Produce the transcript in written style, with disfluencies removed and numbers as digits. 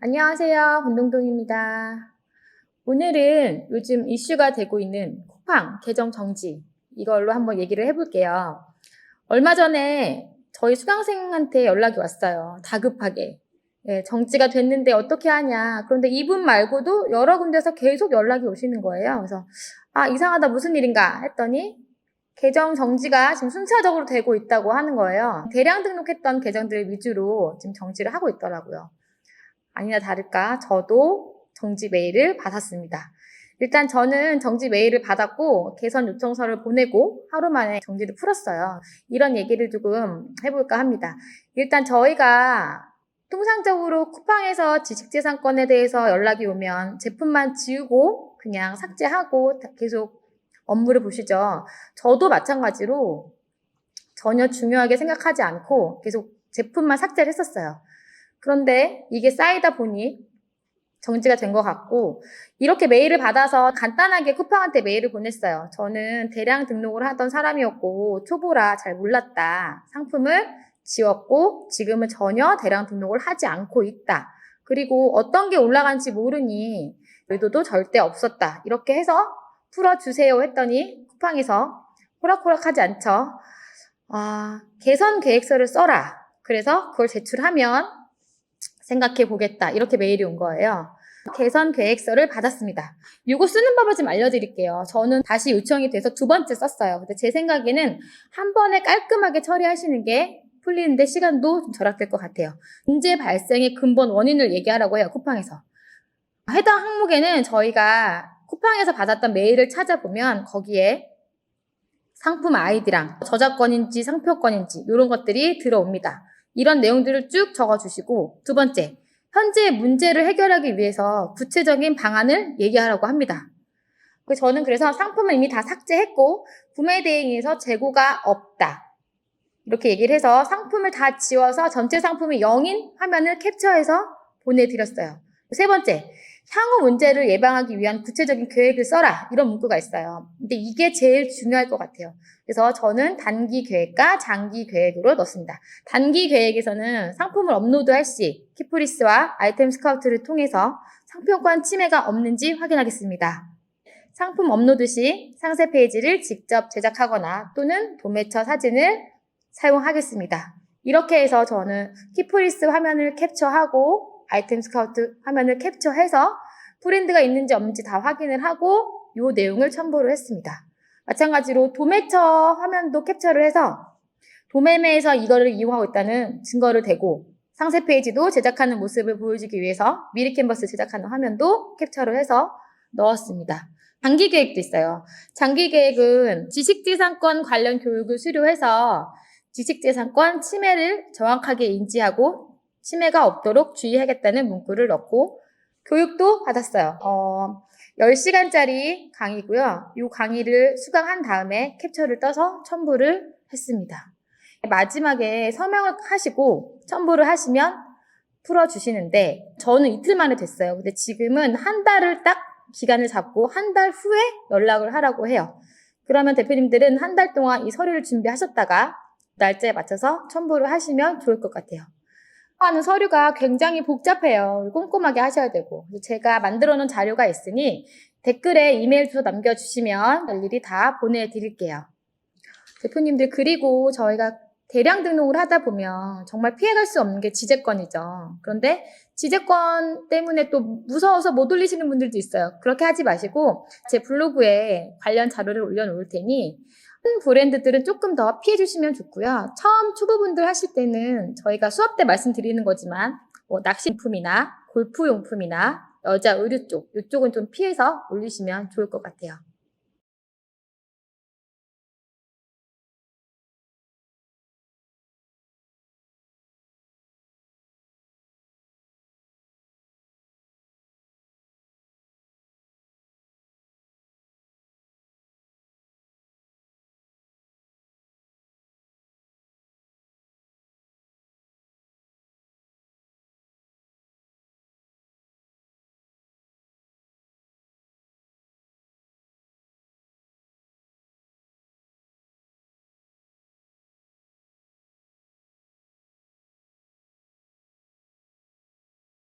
안녕하세요. 권동동입니다. 오늘은 요즘 이슈가 되고 있는 쿠팡 계정 정지 이걸로 한번 얘기를 해볼게요. 얼마 전에 저희 수강생한테 연락이 왔어요. 다급하게. 정지가 됐는데 어떻게 하냐. 그런데 이분 말고도 여러 군데서 계속 연락이 오시는 거예요. 그래서 이상하다, 무슨 일인가 했더니 계정 정지가 지금 순차적으로 되고 있다고 하는 거예요. 대량 등록했던 계정들 위주로 지금 정지를 하고 있더라고요. 아니나 다를까 저도 정지 메일을 받았습니다. 일단 저는 정지 메일을 받았고 개선 요청서를 보내고 하루 만에 정지를 풀었어요. 이런 얘기를 조금 해볼까 합니다. 일단 저희가 통상적으로 쿠팡에서 지식재산권에 대해서 연락이 오면 제품만 지우고 그냥 삭제하고 계속 업무를 보시죠. 저도 마찬가지로 전혀 중요하게 생각하지 않고 계속 제품만 삭제를 했었어요. 그런데 이게 쌓이다 보니 정지가 된 것 같고, 이렇게 메일을 받아서 간단하게 쿠팡한테 메일을 보냈어요. 저는 대량 등록을 하던 사람이었고 초보라 잘 몰랐다. 상품을 지웠고 지금은 전혀 대량 등록을 하지 않고 있다. 그리고 어떤 게 올라간지 모르니 의도도 절대 없었다. 이렇게 해서 풀어주세요 했더니 쿠팡에서 호락호락하지 않죠. 개선 계획서를 써라. 그래서 그걸 제출하면 생각해 보겠다. 이렇게 메일이 온 거예요. 개선 계획서를 받았습니다. 이거 쓰는 법을 좀 알려드릴게요. 저는 다시 요청이 돼서 2번째 썼어요. 근데 제 생각에는 한 번에 깔끔하게 처리하시는 게 풀리는데 시간도 좀 절약될 것 같아요. 문제 발생의 근본 원인을 얘기하라고 해요. 쿠팡에서. 해당 항목에는 저희가 쿠팡에서 받았던 메일을 찾아보면 거기에 상품 아이디랑 저작권인지 상표권인지 이런 것들이 들어옵니다. 이런 내용들을 쭉 적어주시고, 2번째, 현재 문제를 해결하기 위해서 구체적인 방안을 얘기하라고 합니다. 저는 그래서 상품을 이미 다 삭제했고 구매 대행에서 재고가 없다. 이렇게 얘기를 해서 상품을 다 지워서 전체 상품이 0인 화면을 캡처해서 보내드렸어요. 3번째, 향후 문제를 예방하기 위한 구체적인 계획을 써라. 이런 문구가 있어요. 근데 이게 제일 중요할 것 같아요. 그래서 저는 단기 계획과 장기 계획으로 넣습니다. 단기 계획에서는 상품을 업로드할 시 키프리스와 아이템 스카우트를 통해서 상표권 침해가 없는지 확인하겠습니다. 상품 업로드 시 상세 페이지를 직접 제작하거나 또는 도매처 사진을 사용하겠습니다. 이렇게 해서 저는 키프리스 화면을 캡처하고 아이템 스카우트 화면을 캡처해서 브랜드가 있는지 없는지 다 확인을 하고 이 내용을 첨부를 했습니다. 마찬가지로 도매처 화면도 캡처를 해서 도매매에서 이거를 이용하고 있다는 증거를 대고 상세 페이지도 제작하는 모습을 보여주기 위해서 미리 캔버스 제작하는 화면도 캡처를 해서 넣었습니다. 장기 계획도 있어요. 장기 계획은 지식재산권 관련 교육을 수료해서 지식재산권 침해를 정확하게 인지하고 침해가 없도록 주의하겠다는 문구를 넣고 교육도 받았어요. 10시간짜리 강의고요. 이 강의를 수강한 다음에 캡처를 떠서 첨부를 했습니다. 마지막에 서명을 하시고 첨부를 하시면 풀어주시는데 저는 이틀 만에 됐어요. 근데 지금은 한 달을 딱 기간을 잡고 한 달 후에 연락을 하라고 해요. 그러면 대표님들은 한 달 동안 이 서류를 준비하셨다가 날짜에 맞춰서 첨부를 하시면 좋을 것 같아요. 하는 서류가 굉장히 복잡해요. 꼼꼼하게 하셔야 되고. 제가 만들어 놓은 자료가 있으니 댓글에 이메일 주소 남겨주시면 일일이 다 보내드릴게요. 대표님들, 그리고 저희가 대량 등록을 하다 보면 정말 피해갈 수 없는 게 지재권이죠. 그런데 지재권 때문에 또 무서워서 못 올리시는 분들도 있어요. 그렇게 하지 마시고 제 블로그에 관련 자료를 올려놓을 테니 큰 브랜드들은 조금 더 피해 주시면 좋고요. 처음 초보분들 하실 때는 저희가 수업 때 말씀드리는 거지만 낚시용품이나 골프용품이나 여자 의류 쪽, 이쪽은 좀 피해서 올리시면 좋을 것 같아요.